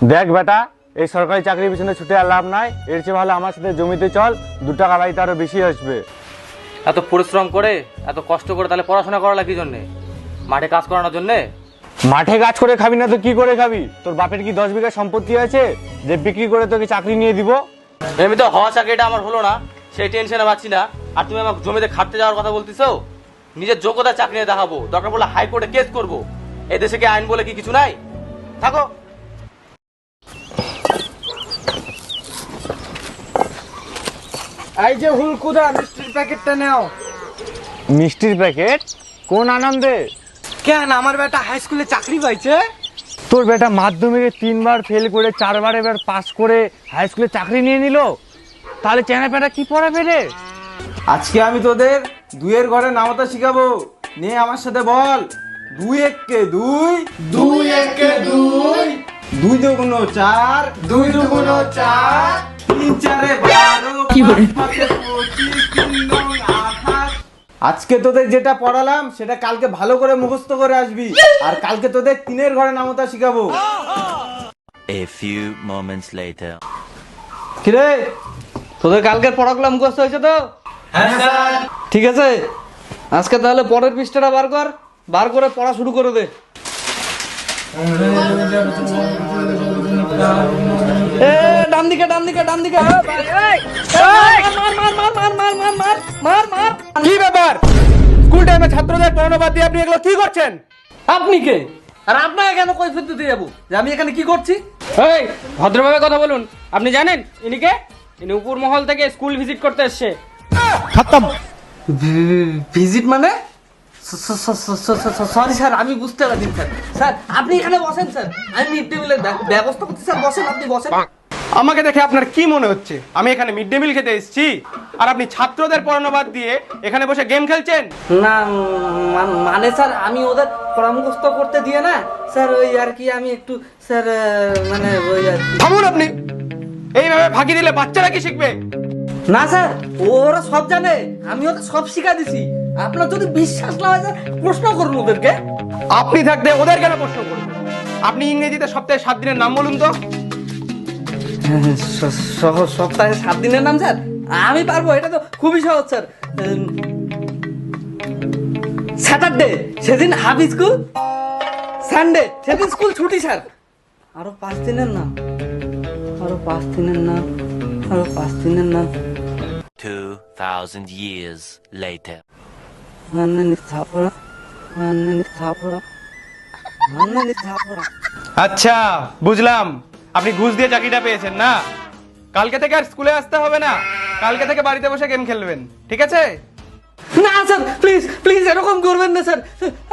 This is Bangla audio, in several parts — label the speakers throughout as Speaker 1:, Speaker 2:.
Speaker 1: দেখ বেটা, এই সরকারি চাকরির পিছনে ছুটে আর লাভ নাই। এর চেয়ে ভালো আমার সাথে জমিতে চল, 2 টাকা বাড়িতে আরো বেশি আসবে।
Speaker 2: এত পরিশ্রম করে এত কষ্ট করে তাহলে পড়াশোনা করালা কি জন্যে? মাঠে কাজ করানোর জন্যে?
Speaker 1: মাঠে কাজ করে খাবি না তো কি করে খাবি? তোর বাপের কি 10 বিঘা সম্পত্তি আছে যে বিক্রি করে তোকে চাকরি নিয়ে দিব?
Speaker 2: এমনি তো হওয়া চাকরিটা আমার হলো না, সেই টেনশনে পাচ্ছি না। আর তুমি আমার জমিতে খাটতে যাওয়ার কথা বলতেছো? নিজের যোগ্যতা চাকরি নিয়ে দেখাবো, দরকার পড়লে হাইকোর্টে কেস করবো। এই দেশে কি আইন বলে কি কিছু নাই? থাকো।
Speaker 3: এই যে হুলকুদা মিষ্টির প্যাকেটটা নাও।
Speaker 1: মিষ্টির প্যাকেট? কোন আনন্দে?
Speaker 3: কেন, আমার বেটা হাই স্কুলে চাকরি পাইছে।
Speaker 1: তোর বেটা মাধ্যমিকে 3বার ফেল করে 4বার এবার পাস করে হাই স্কুলে চাকরি নিয়ে নিল, তাহলে চেনা পেটা কি পড়াবে রে?
Speaker 3: আজকে আমি তোদের দুইয়ের ঘরে নামতা শিখাবো। নিয়ে আমার সাথে বল, 2 একে 2, 2 একে 2, 2 দুগুণ 4, 2 দুগুণ 4, 3 চারে 12, 5 পাঁচে 25, 3 নং 28। আজকে তোদের যেটা পড়ালাম সেটা কালকে ভালো করে মুখস্থ করে আসবি। আর কালকে তোদের 3-এর ঘরে নামতা শিখাবো।
Speaker 4: A few moments later.
Speaker 3: কিরে, তোদের কালকের পড়াগুলো মুখস্থ হয়েছে তো? হ্যাঁ স্যার। ঠিক আছে, আজকে তাহলে পরের পৃষ্ঠাটা বার করে পড়া শুরু করে দে। ডান দিকে
Speaker 1: কি ব্যাপার? স্কুল টাইমে ছাত্রদের পড়ানো বাদ দিয়ে আপনি এগুলো কি করছেন?
Speaker 3: আপনি কে? আর আপনাকে কেন কৈফিয়ত দিতে যাবো যে আমি এখানে কি করছি?
Speaker 5: এই ভদ্রভাবে কথা বলুন। আপনি জানেন ইনি কে? ইনি উপর মহল থেকে স্কুল ভিজিট করতে এসেছে।
Speaker 1: খতম।
Speaker 3: ভিজিট মানে? সরি স্যার, আমি বুঝতে পারছি স্যার। স্যার আপনি এখানে বসেন স্যার, আমি মিড ডে মিলের ব্যবস্থা করছি স্যার। বসেন, আপনি বসেন।
Speaker 6: আমাকে দেখে আপনার কি মনে হচ্ছে আমি এখানে মিড ডে মিল খেতে এসেছি? আর আপনি ছাত্রদের পড়ানো বাদ দিয়ে এখানে বসে গেম খেলছেন?
Speaker 3: না মানে স্যার, আমি ওদের পরামর্শ করতে দিয়ে না স্যার, ওই আর কি আমি একটু স্যার মানে ওই আর কি।
Speaker 6: থামুন আপনি। এইভাবে ফাঁকি দিলে বাচ্চারা কি শিখবে?
Speaker 3: না স্যার, ওরা সব জানে, আমি ওদের সব শিখা দিছি। আপনার যদি বিশ্বাস না হয় স্যার, প্রশ্ন করুন ওদেরকে।
Speaker 6: আপনি থাকতে ওদের কেন প্রশ্ন করবেন? আপনি ইংরেজিতে সপ্তাহে 7 দিনের নাম বলুন তো।
Speaker 3: সপ্তাহে 7 দিনের নাম স্যার? আমি পারবো, এটা তো খুবই সহজ স্যার। স্যাটারডে, সেদিন হাফ স্কুল। সানডে, সেদিন স্কুল ছুটি স্যার। আরো 5 দিনের নাম, আরো 5 দিনের নাম, আরো 5 দিনের নাম।
Speaker 4: 2000 years later.
Speaker 6: আচ্ছা বুঝলাম, আপনি ঘুষ দিয়ে চাকরিটা পেয়েছেন না। কালকে থেকে আর স্কুলে আসতে হবে না, কালকে থেকে বাড়িতে বসে গেম খেলবেন, ঠিক আছে?
Speaker 3: না স্যার, প্লিজ প্লিজ এরকম করবেন না স্যার।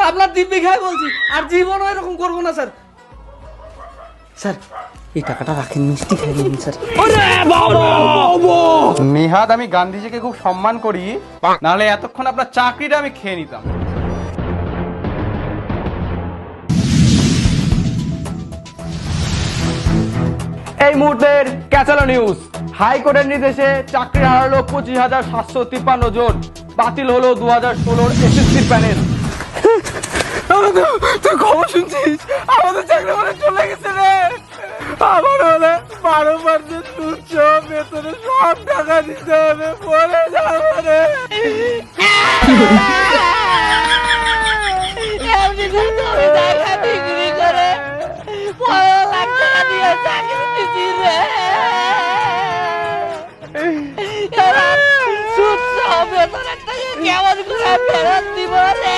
Speaker 3: আপনার দিব্যি খায় বলছি, আর জীবনও এরকম করবো না স্যার। স্যার এই টাকাটা রাখেন, মিষ্টি খাই নিন স্যার।
Speaker 6: নিহাত আমি গান্ধীজিকে খুব সম্মান করি, নাহলে এতক্ষণ আপনার চাকরিটা আমি খেয়ে নিতাম।
Speaker 1: এই মুহূর্তের ক্যাচালো নিউজ। হাইকোর্টের নির্দেশে চাকরি হারালো 25,753 জন। বাতিল হলো 2016 এসএসসি প্যানেল।
Speaker 6: তুই খবর শুনছিস? আমাদের চাকরি মানে চলে গেছে রে। আমার হলে 12% তুচ্ছ বেতনে সব টাকা দিতে হবে, পরে যাবো রে।
Speaker 7: কেমন করে ফেরত দিব রে?